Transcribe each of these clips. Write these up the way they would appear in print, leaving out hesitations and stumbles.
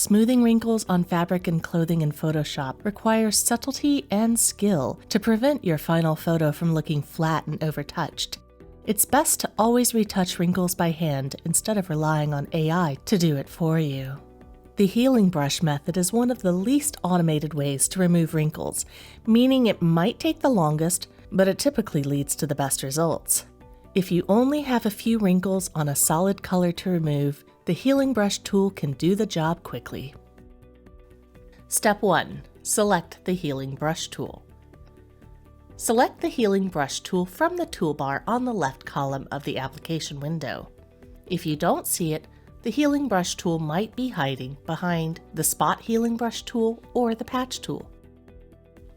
Smoothing wrinkles on fabric and clothing in Photoshop requires subtlety and skill to prevent your final photo from looking flat and overtouched. It's best to always retouch wrinkles by hand instead of relying on AI to do it for you. The healing brush method is one of the least automated ways to remove wrinkles, meaning it might take the longest, but it typically leads to the best results. If you only have a few wrinkles on a solid color to remove, the healing brush tool can do the job quickly. Step 1. Select the healing brush tool. Select the healing brush tool from the toolbar on the left column of the application window. If you don't see it, the healing brush tool might be hiding behind the spot healing brush tool or the patch tool.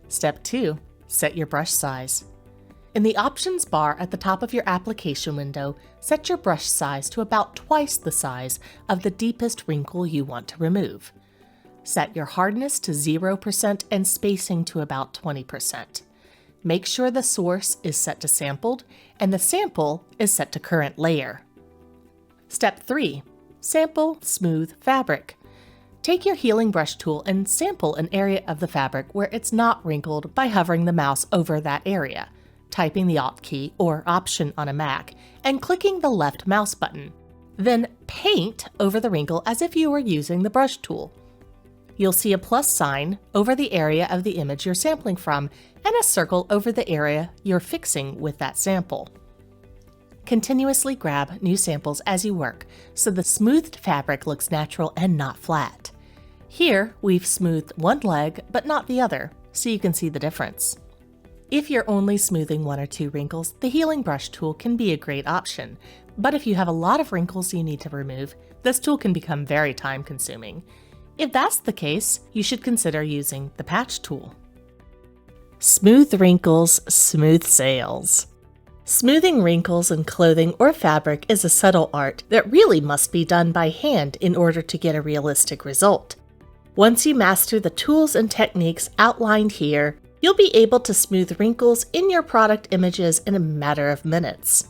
Step 2. Set your brush size. In the options bar at the top of your application window, set your brush size to about twice the size of the deepest wrinkle you want to remove. Set your hardness to 0% and spacing to about 20%. Make sure the source is set to sampled and the sample is set to current layer. Step 3. Sample smooth fabric. Take your healing brush tool and sample an area of the fabric where it's not wrinkled by hovering the mouse over that area, typing the Alt key or Option on a Mac, and clicking the left mouse button. Then paint over the wrinkle as if you were using the brush tool. You'll see a plus sign over the area of the image you're sampling from and a circle over the area you're fixing with that sample. Continuously grab new samples as you work so the smoothed fabric looks natural and not flat. Here, we've smoothed one leg but not the other, so you can see the difference. If you're only smoothing 1 or 2 wrinkles, the healing brush tool can be a great option, but if you have a lot of wrinkles you need to remove, this tool can become very time-consuming. If that's the case, you should consider using the patch tool. Smooth wrinkles, smooth sales. Smoothing wrinkles in clothing or fabric is a subtle art that really must be done by hand in order to get a realistic result. Once you master the tools and techniques outlined here, you'll be able to smooth wrinkles in your product images in a matter of minutes.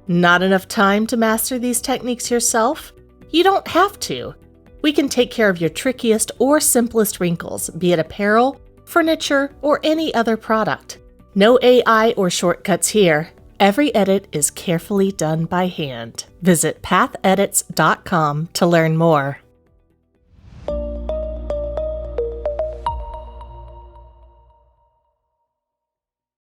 Not enough time to master these techniques yourself? You don't have to. We can take care of your trickiest or simplest wrinkles, be it apparel, furniture, or any other product. No AI or shortcuts here. Every edit is carefully done by hand. Visit pathedits.com to learn more.